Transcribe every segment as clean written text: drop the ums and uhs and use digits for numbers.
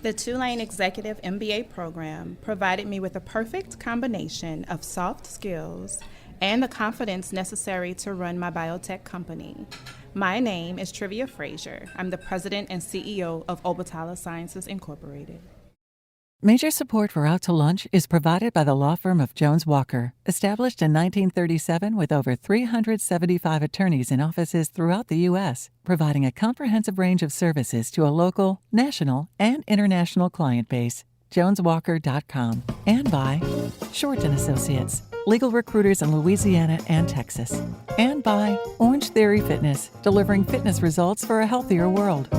The Tulane Executive MBA program provided me with a perfect combination of soft skills and the confidence necessary to run my biotech company. My name is Trivia Frazier. I'm the president and CEO of Obatala Sciences Incorporated. Major support for Out to Lunch is provided by the law firm of Jones Walker, established in 1937 with over 375 attorneys in offices throughout the U.S., providing a comprehensive range of services to a local, national, and international client base. JonesWalker.com. And by Shorten Associates, legal recruiters in Louisiana and Texas. And by Orange Theory Fitness, delivering fitness results for a healthier world.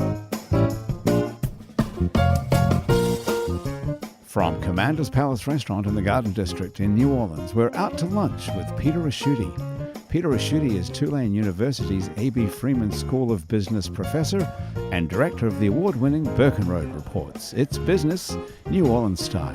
From Commander's Palace Restaurant in the Garden District in New Orleans, we're out to lunch with Peter Asciutti. Peter Asciutti is Tulane University's A.B. Freeman School of Business professor and director of the award-winning Birkenroad Reports. It's business, New Orleans style.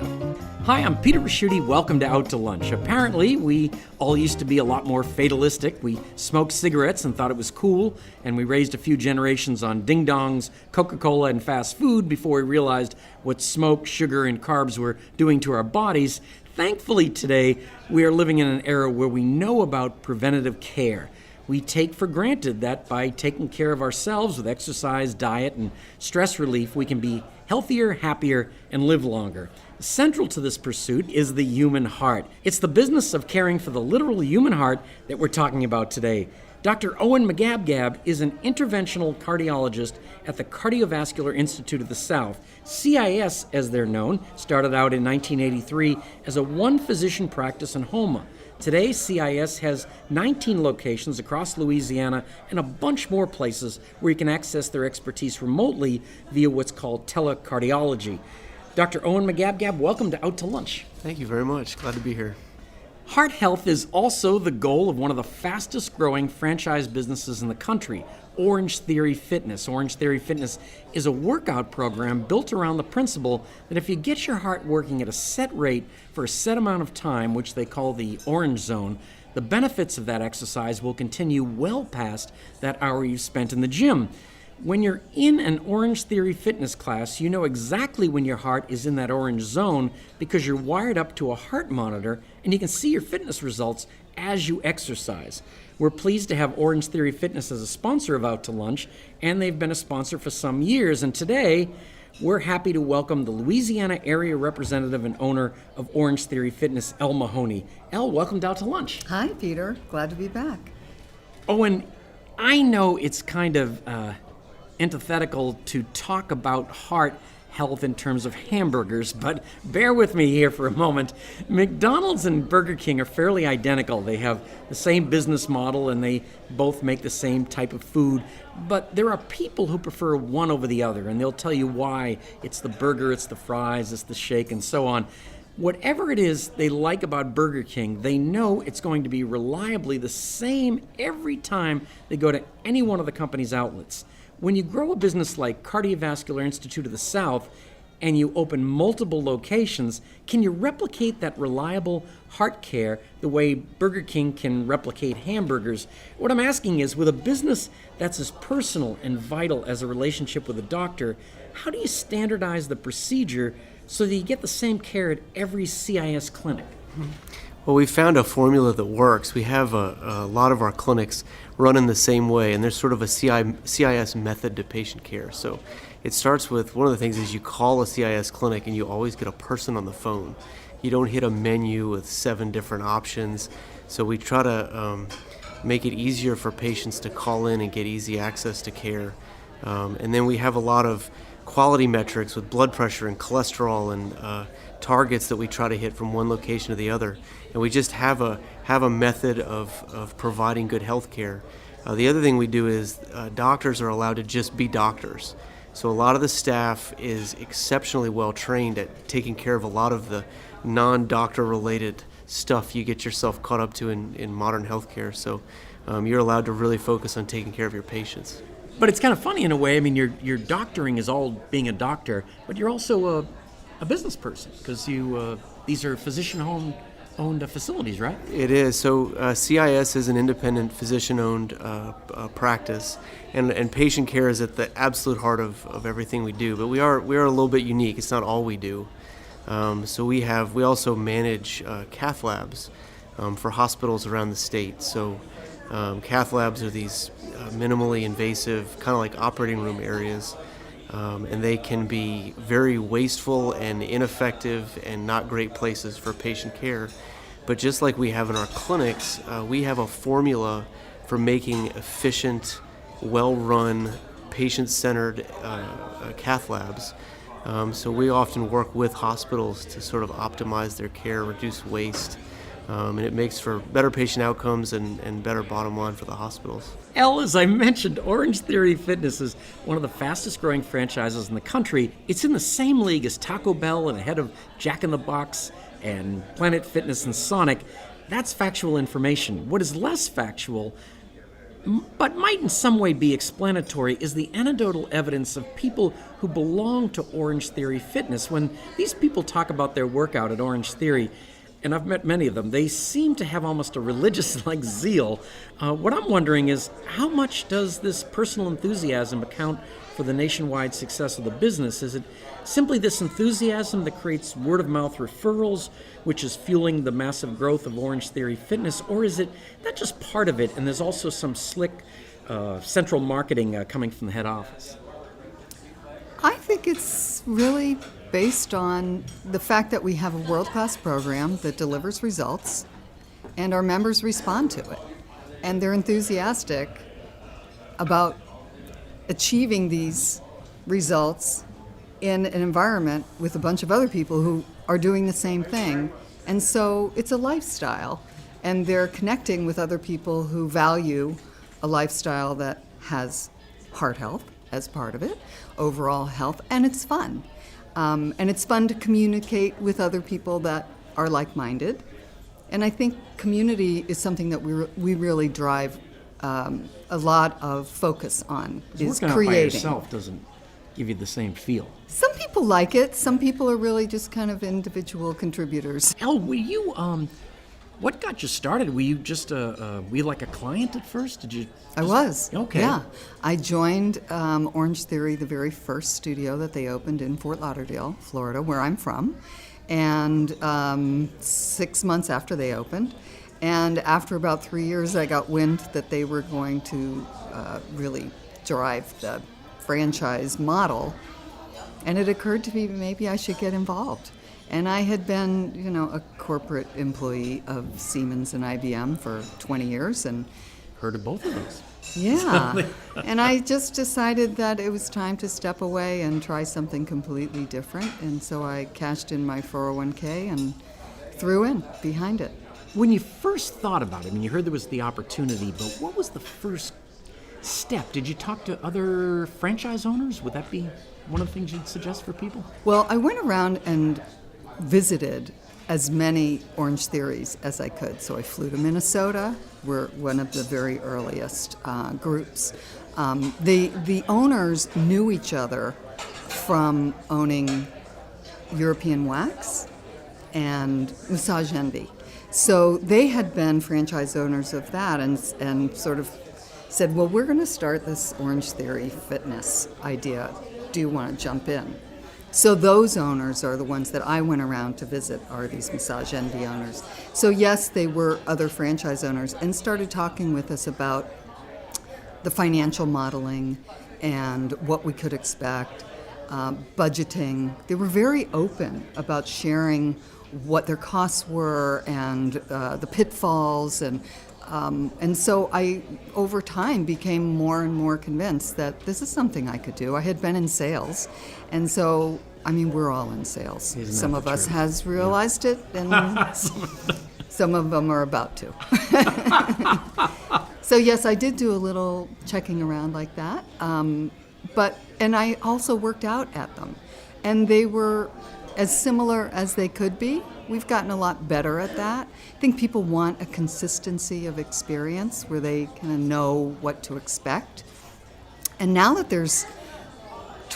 Hi, I'm Peter Asciutti. Welcome to Out to Lunch. Apparently, we all used to be a lot more fatalistic. We smoked cigarettes and thought it was cool, and we raised a few generations on ding-dongs, Coca Cola, and fast food before we realized what smoke, sugar, and carbs were doing to our bodies. Thankfully, today, we are living in an era where we know about preventative care. We take for granted that by taking care of ourselves with exercise, diet, and stress relief, we can be healthier, happier, and live longer. Central to this pursuit is the human heart. It's the business of caring for the literal human heart that we're talking about today. Dr. Owen McGabgab is an interventional cardiologist at the Cardiovascular Institute of the South. CIS, as they're known, started out in 1983 as a one-physician practice in Houma. Today, CIS has 19 locations across Louisiana and a bunch more places where you can access their expertise remotely via what's called telecardiology. Dr. Owen McGabgab, welcome to Out to Lunch. Thank you very much. Glad to be here. Heart health is also the goal of one of the fastest growing franchise businesses in the country, Orange Theory Fitness. Orange Theory Fitness is a workout program built around the principle that if you get your heart working at a set rate for a set amount of time, which they call the orange zone, the benefits of that exercise will continue well past that hour you've spent in the gym. When you're in an Orange Theory Fitness class, you know exactly when your heart is in that orange zone because you're wired up to a heart monitor and you can see your fitness results as you exercise. We're pleased to have Orange Theory Fitness as a sponsor of Out to Lunch, and they've been a sponsor for some years. And today, we're happy to welcome the Louisiana area representative and owner of Orange Theory Fitness, Elle Mahoney. Elle, welcome to Out to Lunch. Hi, Peter. Glad to be back. Owen, I know it's kind of antithetical to talk about heart health in terms of hamburgers, but bear with me here for a moment. McDonald's and Burger King are fairly identical. They have the same business model and they both make the same type of food, but there are people who prefer one over the other, and they'll tell you why. It's the burger, it's the fries, it's the shake, and so on. Whatever it is they like about Burger King, they know it's going to be reliably the same every time they go to any one of the company's outlets. When you grow a business like Cardiovascular Institute of the South and you open multiple locations, can you replicate that reliable heart care the way Burger King can replicate hamburgers? What I'm asking is, with a business that's as personal and vital as a relationship with a doctor, how do you standardize the procedure so that you get the same care at every CIS clinic? Well, we found a formula that works. We have a lot of our clinics run in the same way, and there's sort of a CIS method to patient care. So it starts with, one of the things is you call a CIS clinic and you always get a person on the phone. You don't hit a menu with 7 different options. So we try to make it easier for patients to call in and get easy access to care. And then we have a lot of quality metrics with blood pressure and cholesterol and targets that we try to hit from one location to the other. And we just have a method of providing good health care. The other thing we do is doctors are allowed to just be doctors. So a lot of the staff is exceptionally well trained at taking care of a lot of the non-doctor related stuff you get yourself caught up to in modern healthcare. So you're allowed to really focus on taking care of your patients. But it's kind of funny in a way. I mean, your doctoring is all being a doctor, but you're also a business person because these are physician-owned owned facilities, right? It is. So CIS is an independent physician-owned practice, and patient care is at the absolute heart of everything we do. But we are a little bit unique. It's not all we do. So we also manage cath labs for hospitals around the state. So cath labs are these minimally invasive, kind of like operating room areas, and they can be very wasteful and ineffective and not great places for patient care. But just like we have in our clinics, we have a formula for making efficient, well-run, patient-centered cath labs. So we often work with hospitals to sort of optimize their care, reduce waste, and it makes for better patient outcomes and better bottom line for the hospitals. Elle, as I mentioned, Orange Theory Fitness is one of the fastest growing franchises in the country. It's in the same league as Taco Bell and ahead of Jack in the Box and Planet Fitness and Sonic. That's factual information. What is less factual, but might in some way be explanatory, is the anecdotal evidence of people who belong to Orange Theory Fitness. When these people talk about their workout at Orange Theory, and I've met many of them, they seem to have almost a religious-like zeal. What I'm wondering is, how much does this personal enthusiasm account for the nationwide success of the business? Is it simply this enthusiasm that creates word-of-mouth referrals, which is fueling the massive growth of Orange Theory Fitness, or is it not just part of it, and there's also some slick central marketing coming from the head office? I think it's really based on the fact that we have a world-class program that delivers results, and our members respond to it. And they're enthusiastic about achieving these results in an environment with a bunch of other people who are doing the same thing. And so it's a lifestyle, and they're connecting with other people who value a lifestyle that has heart health as part of it, overall health, and it's fun. And it's fun to communicate with other people that are like-minded. And I think community is something that we really drive a lot of focus on, is working creating. Out by yourself doesn't give you the same feel. Some people like it. Some people are really just kind of individual contributors. Elle, were you, what got you started? Were you just were you like a client at first? Did you? I was. Okay. Yeah. I joined Orange Theory, the very first studio that they opened in Fort Lauderdale, Florida, where I'm from, and 6 months after they opened. And after about 3 years, I got wind that they were going to really drive the franchise model, and it occurred to me maybe I should get involved. And I had been, a corporate employee of Siemens and IBM for 20 years, and Heard of both of those. yeah, and I just decided that it was time to step away and try something completely different, and so I cashed in my 401k and threw in behind it. When you first thought about it, you heard there was the opportunity, but what was the first step? Did you talk to other franchise owners? Would that be one of the things you'd suggest for people? Well, I went around and visited as many Orange Theories as I could. So I flew to Minnesota. We're one of the very earliest groups. The owners knew each other from owning European Wax and Massage Envy. So they had been franchise owners of that and sort of said, well, we're going to start this Orange Theory Fitness idea. Do you want to jump in? So those owners are the ones that I went around to visit, are these Massage Envy owners. So yes, they were other franchise owners and started talking with us about the financial modeling and what we could expect, budgeting. They were very open about sharing what their costs were and the pitfalls, and so I, over time, became more and more convinced that this is something I could do. I had been in sales, and so, we're all in sales. Some of us has realized it, and some of them are about to. So yes, I did do a little checking around like that, and I also worked out at them, and they were as similar as they could be. We've gotten a lot better at that. I think people want a consistency of experience where they kind of know what to expect. And now that there's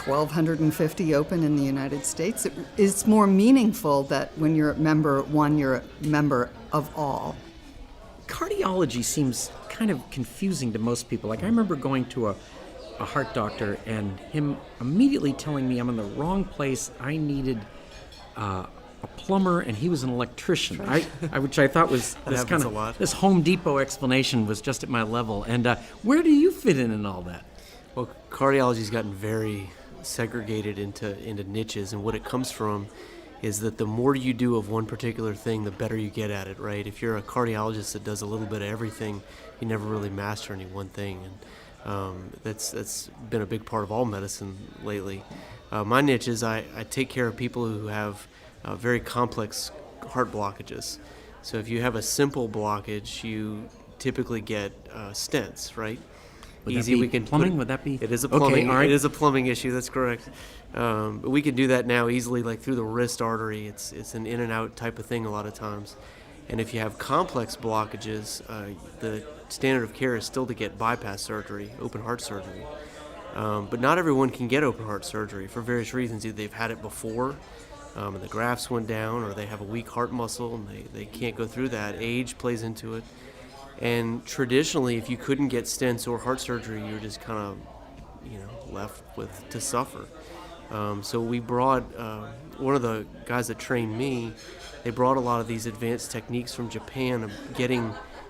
1,250 open in the United States. It's more meaningful that when you're a member one, you're a member of all. Cardiology seems kind of confusing to most people. Like, I remember going to a heart doctor and him immediately telling me I'm in the wrong place. I needed a plumber, and he was an electrician. Which I thought was this kind of this Home Depot explanation was just at my level. And where do you fit in all that? Well, cardiology's gotten very segregated into niches, and what it comes from is that the more you do of one particular thing, the better you get at it, right? If you're a cardiologist that does a little bit of everything, you never really master any one thing, and that's been a big part of all medicine lately. My niche is I take care of people who have very complex heart blockages. So if you have a simple blockage, you typically get stents, right? Would Easy. That be we can plumbing? Would that be? It is a plumbing. Okay, all right. It is a plumbing issue. That's correct. But we can do that now easily, like through the wrist artery. It's an in and out type of thing a lot of times. And if you have complex blockages, the standard of care is still to get bypass surgery, open heart surgery. But not everyone can get open heart surgery for various reasons. Either they've had it before, and the grafts went down, or they have a weak heart muscle and they can't go through that. Age plays into it. And traditionally, if you couldn't get stents or heart surgery, you're just kind of, left to suffer. So we brought one of the guys that trained me. They brought a lot of these advanced techniques from Japan of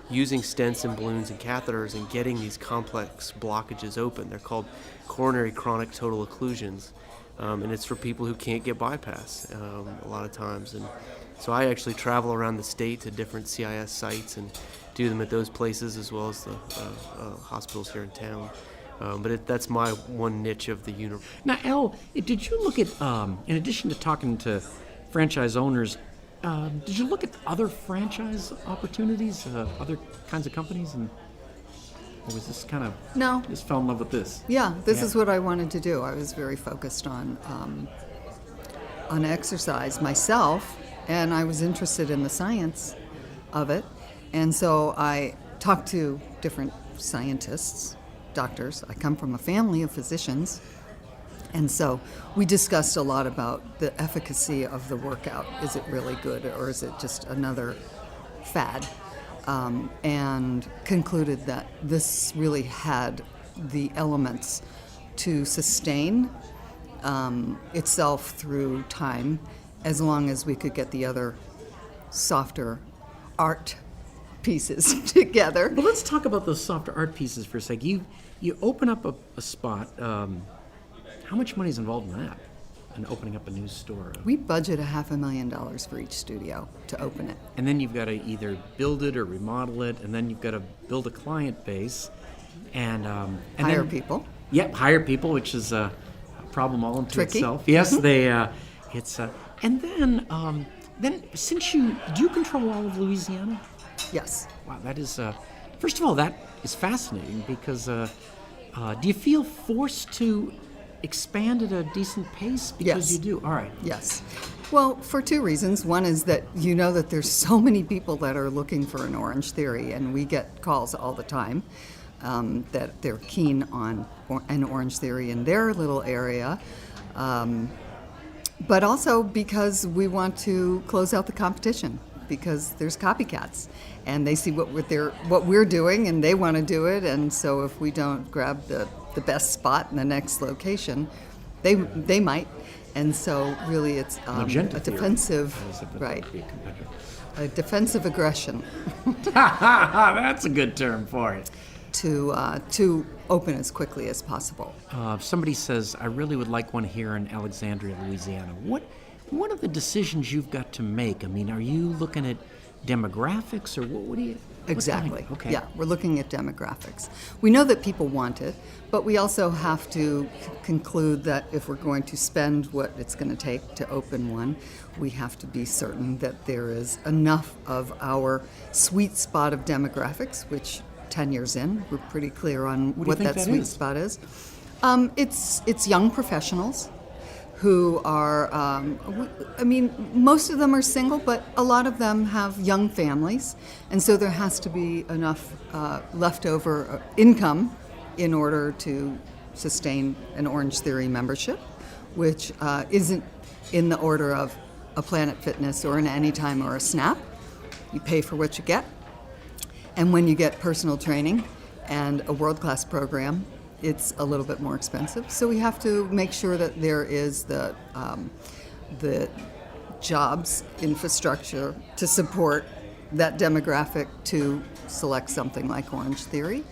using stents and balloons and catheters and getting these complex blockages open. They're called coronary chronic total occlusions, and it's for people who can't get bypass a lot of times. And so I actually travel around the state to different CIS sites and do them at those places as well as the hospitals here in town. But that's my one niche of the universe. Now, Al, did you look at, in addition to talking to franchise owners, did you look at other franchise opportunities, other kinds of companies, or was this kind of No? Just fell in love with this? Yeah, this is what I wanted to do. I was very focused on exercise myself, and I was interested in the science of it. And so I talked to different scientists, doctors. I come from a family of physicians. And so we discussed a lot about the efficacy of the workout. Is it really good, or is it just another fad? And concluded that this really had the elements to sustain itself through time, as long as we could get the other softer art pieces together. Well, let's talk about those softer art pieces for a sec. You open up a spot. How much money is involved in that? And opening up a new store? We budget $500,000 for each studio to open it. And then you've got to either build it or remodel it, and then you've got to build a client base, and hire people. Yep, hire people, which is a problem all into Tricky. itself. Yes, and then since do you control all of Louisiana? Yes. Wow, that is, first of all, that is fascinating because do you feel forced to expand at a decent pace? Because Yes. you do. All right. Yes. Well, for two reasons. One is that that there's so many people that are looking for an Orange Theory, and we get calls all the time that they're keen on an Orange Theory in their little area. But also because we want to close out the competition, because there's copycats and they see what we're doing and they want to do it, and so if we don't grab the best spot in the next location, they might, and so really it's a defensive, right? A defensive aggression. That's a good term for it. To open as quickly as possible. If somebody says, I really would like one here in Alexandria, Louisiana, what are the decisions you've got to make? I mean, are you looking at demographics, or what do you... Exactly. Okay. Yeah, we're looking at demographics. We know that people want it, but we also have to conclude that if we're going to spend what it's going to take to open one, we have to be certain that there is enough of our sweet spot of demographics, which 10 years in, we're pretty clear on what that sweet spot is. It's young professionals who are, most of them are single, but a lot of them have young families, and so there has to be enough leftover income in order to sustain an Orange Theory membership, which isn't in the order of a Planet Fitness or an Anytime or a Snap. You pay for what you get. And when you get personal training and a world-class program, it's a little bit more expensive. So we have to make sure that there is the jobs infrastructure to support that demographic to select something like Orange Theory.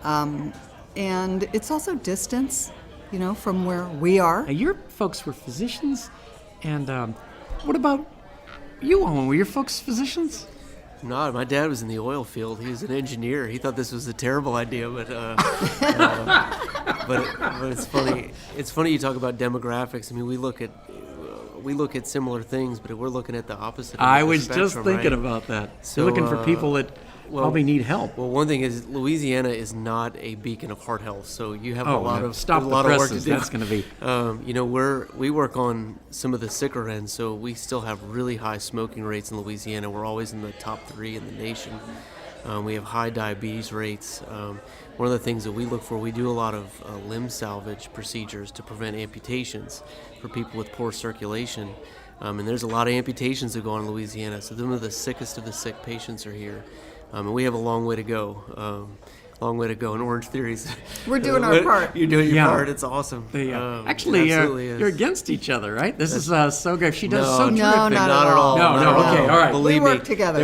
And it's also distance, from where we are. Now, your folks were physicians, and what about you, Owen? Were your folks physicians? No, my dad was in the oil field. He was an engineer. He thought this was a terrible idea, but it's funny. It's funny you talk about demographics. I mean, we look at similar things, but we're looking at the opposite. I was spectrum, just thinking right? about that. So, You're looking for people that probably need help. Well, one thing is Louisiana is not a beacon of heart health, so you have a lot of stop a the lot of work to presses. do. That's going to be. We work on some of the sicker ends, so we still have really high smoking rates in Louisiana. We're always in the top 3 in the nation. We have high diabetes rates. One of the things that we look for, we do a lot of limb salvage procedures to prevent amputations for people with poor circulation. And there's a lot of amputations that go on in Louisiana, so some of the sickest of the sick patients are here. And we have a long way to go. In Orange Theories. We're doing our part. You're doing your part. It's awesome. Actually, absolutely is. you're against each other, right? This is so good. She does so terrific. No, not at all. No, okay, all right. Believe we work me, together.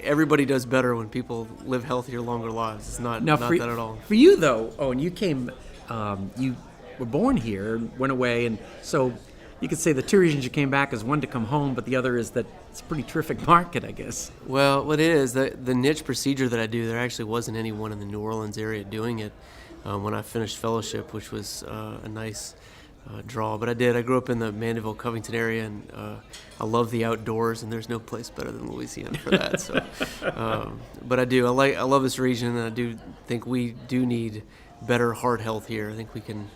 Everybody does better when people live healthier, longer lives. It's not that at all. For you, though, Owen, you came, you were born here, went away, and so you could say the two reasons you came back is one to come home, but the other is that it's a pretty terrific market, I guess. Well, what it is, the niche procedure that I do, there actually wasn't anyone in the New Orleans area doing it when I finished fellowship, which was a nice draw. But I did. I grew up in the Mandeville, Covington area, and I love the outdoors, and there's no place better than Louisiana for that. So, but I do. I love this region, and I do think we do need better heart health here. I think we can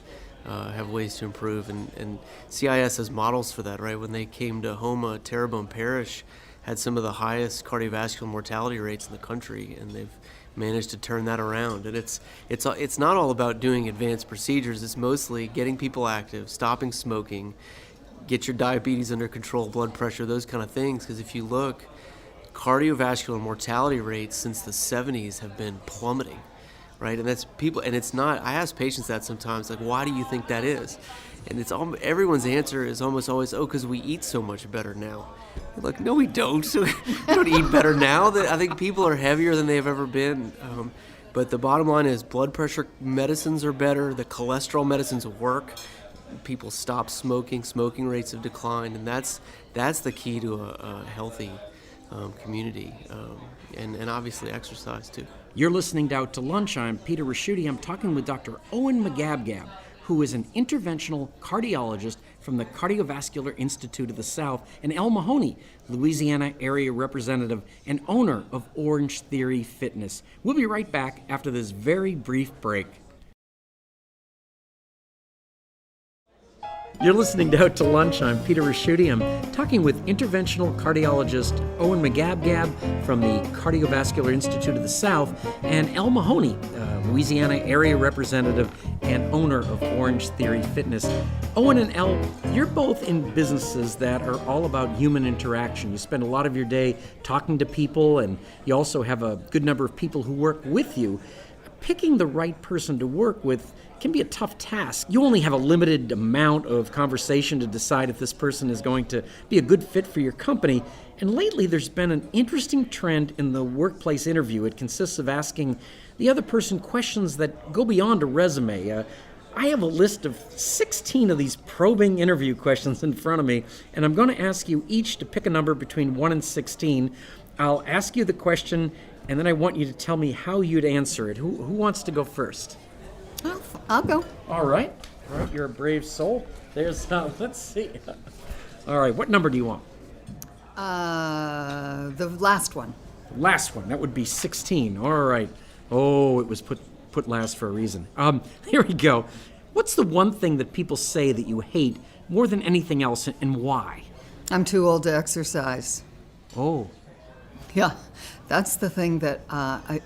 have ways to improve, and CIS has models for that, right? When they came to Houma, Terrebonne Parish had some of the highest cardiovascular mortality rates in the country, and they've managed to turn that around. And it's not all about doing advanced procedures. It's mostly getting people active, stopping smoking, get your diabetes under control, blood pressure, those kind of things. Because if you look, cardiovascular mortality rates since the 70s have been plummeting. Right, and that's people, and it's not. I ask patients that sometimes, like, why do you think that is? And it's everyone's answer is almost always, because we eat so much better now. They're like, no, we don't. We don't eat better now. I think people are heavier than they've ever been. But the bottom line is, blood pressure medicines are better. The cholesterol medicines work. People stop smoking. Smoking rates have declined, and that's the key to a healthy community, and obviously exercise too. You're listening to Out to Lunch. I'm Peter Raschuti. I'm talking with Dr. Owen McGabgab, who is an interventional cardiologist from the Cardiovascular Institute of the South, and Elle Mahoney, Louisiana area representative and owner of Orange Theory Fitness. We'll be right back after this very brief break. You're listening to Out to Lunch. I'm Peter Raschuti. I'm talking with interventional cardiologist Owen McGabgab from the Cardiovascular Institute of the South and Elle Mahoney, Louisiana area representative and owner of Orange Theory Fitness. Owen and Elle, you're both in businesses that are all about human interaction. You spend a lot of your day talking to people, and you also have a good number of people who work with you. Picking the right person to work with can be a tough task. You only have a limited amount of conversation to decide if this person is going to be a good fit for your company. And lately, there's been an interesting trend in the workplace interview. It consists of asking the other person questions that go beyond a resume. I have a list of 16 of these probing interview questions in front of me, and I'm going to ask you each to pick a number between 1 and 16. I'll ask you the question, and then I want you to tell me how you'd answer it. Who wants to go first? I'll go. All right, you're a brave soul. There's, let's see. All right, what number do you want? The last one. Last one, that would be 16. All right. Oh, it was put last for a reason. Here we go. What's the one thing that people say that you hate more than anything else, and why? I'm too old to exercise. Oh. Yeah, that's the thing that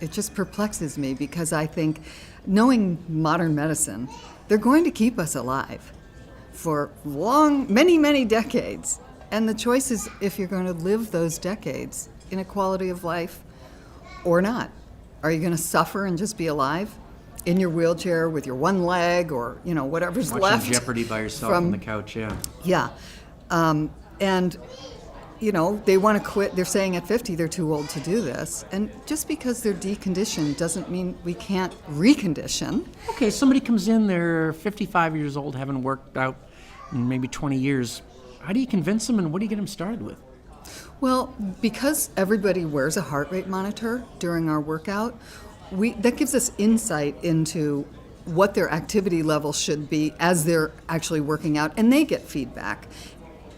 it just perplexes me, because I think, knowing modern medicine, they're going to keep us alive for many decades. And the choice is if you're going to live those decades in a quality of life or not. Are you going to suffer and just be alive in your wheelchair with your one leg, or whatever's Watching left? Jeopardy by yourself on the couch, yeah. Yeah. And they want to quit. They're saying at 50 they're too old to do this. And just because they're deconditioned doesn't mean we can't recondition. Okay, somebody comes in, they're 55 years old, haven't worked out in maybe 20 years. How do you convince them, and what do you get them started with? Well, because everybody wears a heart rate monitor during our workout, that gives us insight into what their activity level should be as they're actually working out, and they get feedback,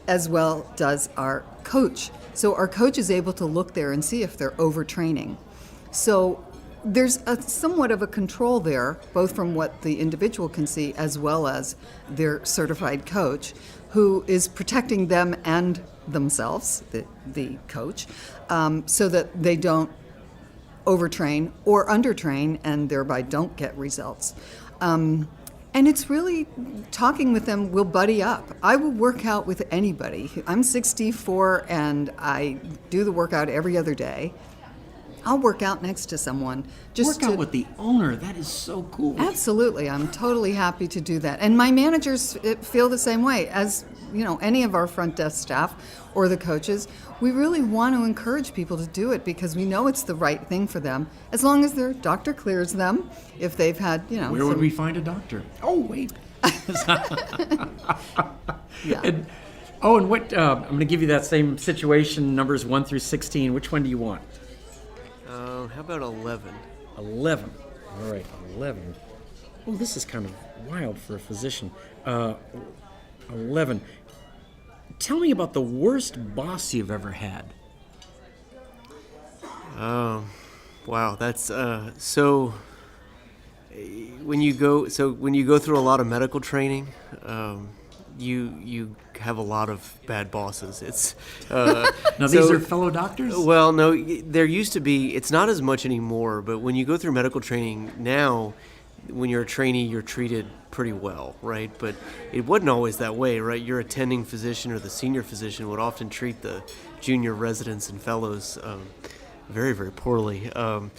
as well does our coach. So our coach is able to look there and see if they're overtraining. So there's somewhat of a control there, both from what the individual can see as well as their certified coach, who is protecting them and themselves, the coach, so that they don't overtrain or undertrain and thereby don't get results. And it's really talking with them. We'll buddy up. I will work out with anybody. I'm 64 and I do the workout every other day. I'll work out next to someone. Work out with the owner. That is so cool. Absolutely. I'm totally happy to do that. And my managers feel the same way. As any of our front desk staff or the coaches, we really want to encourage people to do it because we know it's the right thing for them, as long as their doctor clears them. If they've had, Where would we find a doctor? Oh, wait. Yeah. And what, I'm going to give you that same situation, numbers 1 through 16. Which one do you want? How about 11? 11. All right, 11. Oh, this is kind of wild for a physician. 11. Tell me about the worst boss you've ever had. Wow, that's so. When you go through a lot of medical training, you have a lot of bad bosses. It's now these are fellow doctors? Well, no, there used to be. It's not as much anymore. But when you go through medical training now, when you're a trainee, you're treated pretty well, right? But it wasn't always that way, right? Your attending physician or the senior physician would often treat the junior residents and fellows very, very poorly. So,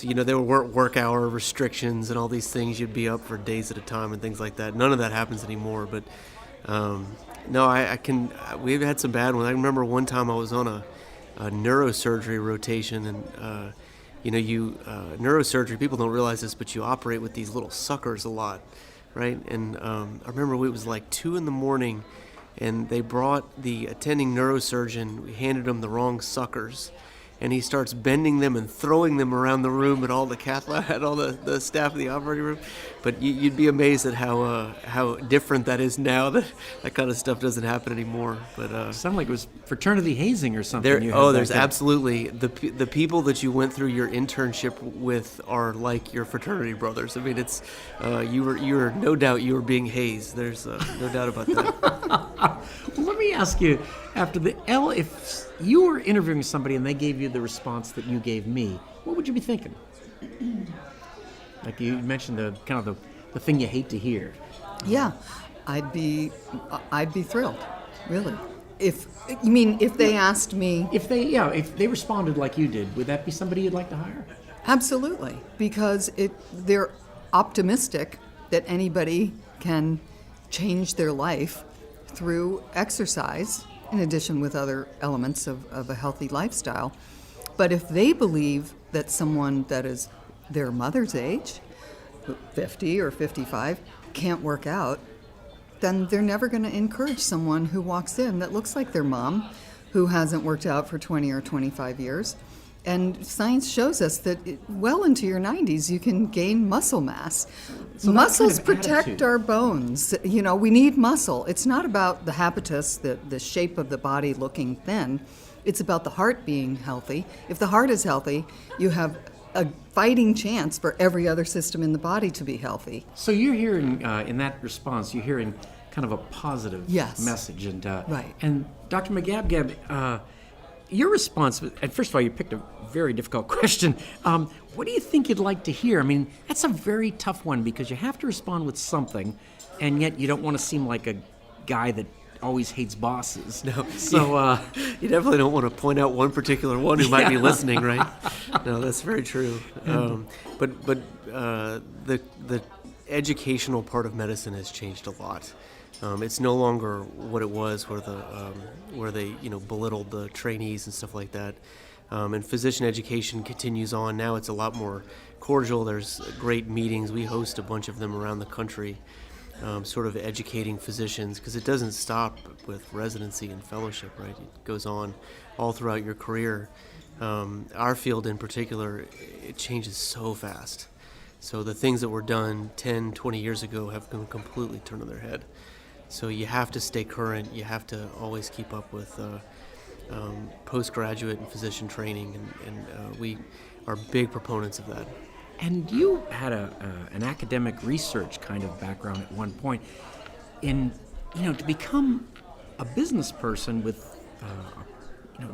there were work hour restrictions and all these things. You'd be up for days at a time and things like that. None of that happens anymore. But no, we've had some bad ones. I remember one time I was on a neurosurgery rotation, and neurosurgery, people don't realize this, but you operate with these little suckers a lot, right? And I remember it was like 2 a.m, and they brought the attending neurosurgeon. We handed him the wrong suckers, and he starts bending them and throwing them around the room at all the cath lab, at all the staff in the operating room. But you'd be amazed at how different that is now. That kind of stuff doesn't happen anymore. But it sounded like it was fraternity hazing or something. There's absolutely the people that you went through your internship with are like your fraternity brothers. I mean, it's you were no doubt you were being hazed. There's no doubt about that. Well, let me ask you, if you were interviewing somebody and they gave you the response that you gave me, what would you be thinking? Like you mentioned the thing you hate to hear. Yeah, I'd be thrilled, really. If they asked me, if they responded like you did, would that be somebody you'd like to hire? Absolutely, because they're optimistic that anybody can change their life through exercise, in addition with other elements of a healthy lifestyle. But if they believe that someone that is their mother's age, 50 or 55, can't work out, then they're never going to encourage someone who walks in that looks like their mom, who hasn't worked out for 20 or 25 years. And science shows us that well into your 90s, you can gain muscle mass. So Muscles kind of protect attitude. our bones. We need muscle. It's not about the habitus, the shape of the body looking thin. It's about the heart being healthy. If the heart is healthy, you have a fighting chance for every other system in the body to be healthy. So you're hearing, in that response, you're hearing kind of a positive Yes. message. And, Right. And Dr. McGabgab, your response, and first of all, you picked a very difficult question. What do you think you'd like to hear? I mean, that's a very tough one because you have to respond with something, and yet you don't want to seem like a guy that always hates bosses. No, so you definitely don't want to point out one particular one who might be listening, right? No, that's very true. But the educational part of medicine has changed a lot. It's no longer what it was, where they belittled the trainees and stuff like that. And physician education continues on. Now it's a lot more cordial. There's great meetings. We host a bunch of them around the country, sort of educating physicians, because it doesn't stop with residency and fellowship, right? It goes on all throughout your career. Our field in particular, it changes so fast. So the things that were done 10, 20 years ago have completely turned on their head. So you have to stay current. You have to always keep up with postgraduate and physician training, and we are big proponents of that. And you had an academic research kind of background at one point. To become a business person with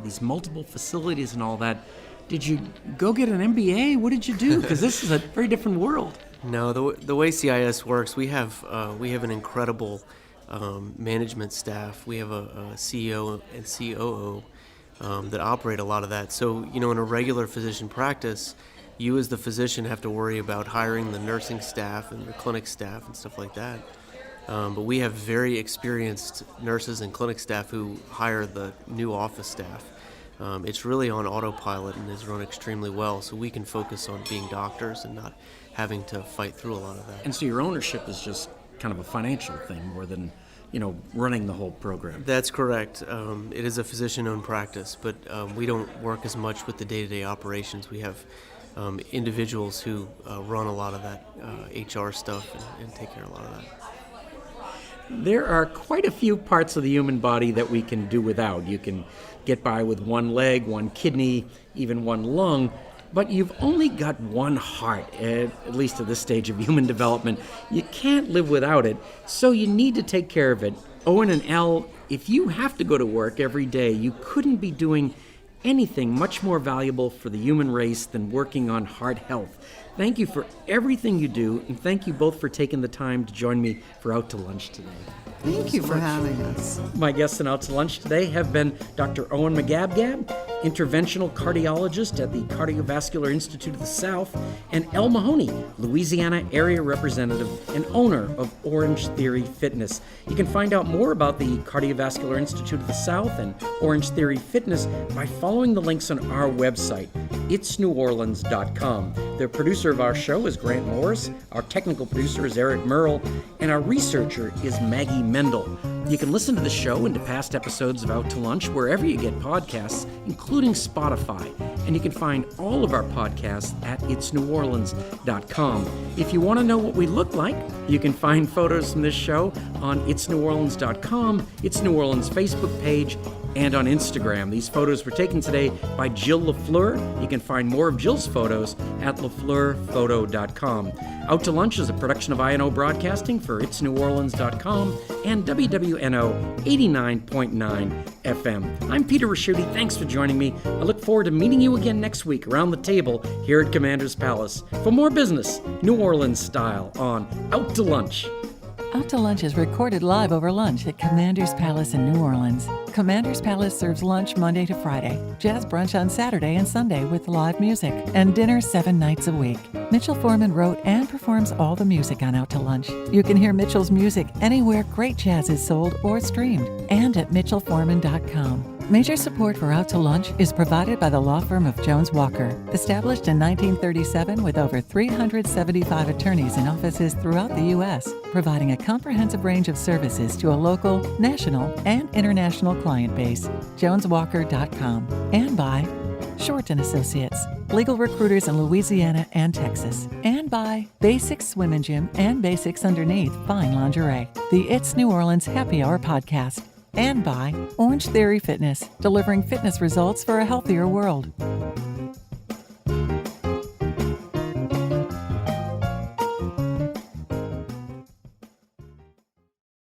these multiple facilities and all that, did you go get an MBA? What did you do? Because this is a very different world. No, the way CIS works, we have an incredible management staff. We have a CEO and COO that operate a lot of that. So, in a regular physician practice, you as the physician have to worry about hiring the nursing staff and the clinic staff and stuff like that. But we have very experienced nurses and clinic staff who hire the new office staff. It's really on autopilot and is run extremely well, so we can focus on being doctors and not having to fight through a lot of that. And so your ownership is just kind of a financial thing more than running the whole program. That's correct. It is a physician-owned practice, but we don't work as much with the day-to-day operations. We have individuals who run a lot of that HR stuff and take care of a lot of that. There are quite a few parts of the human body that we can do without. You can get by with one leg, one kidney, even one lung, but you've only got one heart, at least at this stage of human development. You can't live without it, so you need to take care of it. Owen and Elle, if you have to go to work every day, you couldn't be doing anything much more valuable for the human race than working on heart health. Thank you for everything you do, and thank you both for taking the time to join me for Out to Lunch today. Thank you for having us. My guests in Out to Lunch today have been Dr. Owen McGabgab, interventional cardiologist at the Cardiovascular Institute of the South, and Elle Mahoney, Louisiana area representative and owner of Orange Theory Fitness. You can find out more about the Cardiovascular Institute of the South and Orange Theory Fitness by following the links on our website, itsneworleans.com. The producer of our show is Grant Morris, our technical producer is Eric Merle, and our researcher is Maggie Mendel. You can listen to the show and to past episodes of Out to Lunch wherever you get podcasts, including Spotify. And you can find all of our podcasts at itsneworleans.com. If you want to know what we look like, you can find photos from this show on itsneworleans.com, It's New Orleans Facebook page, and on Instagram. These photos were taken today by Jill LaFleur. You can find more of Jill's photos at lafleurphoto.com. Out to Lunch is a production of INO Broadcasting for itsneworleans.com and WWNO 89.9 FM. I'm Peter Raschuti. Thanks for joining me. I look forward to meeting you again next week around the table here at Commander's Palace for more business, New Orleans style, on Out to Lunch. Out to Lunch is recorded live over lunch at Commander's Palace in New Orleans. Commander's Palace serves lunch Monday to Friday, jazz brunch on Saturday and Sunday with live music, and dinner 7 nights a week. Mitchell Foreman wrote and performs all the music on Out to Lunch. You can hear Mitchell's music anywhere great jazz is sold or streamed, and at mitchellforeman.com. Major support for Out to Lunch is provided by the law firm of Jones Walker, established in 1937 with over 375 attorneys in offices throughout the U.S., providing a comprehensive range of services to a local, national, and international client base. JonesWalker.com. And by Short & Associates, legal recruiters in Louisiana and Texas. And by Basics Swim and Gym and Basics Underneath Fine Lingerie, the It's New Orleans Happy Hour podcast. And by Orange Theory Fitness, delivering fitness results for a healthier world.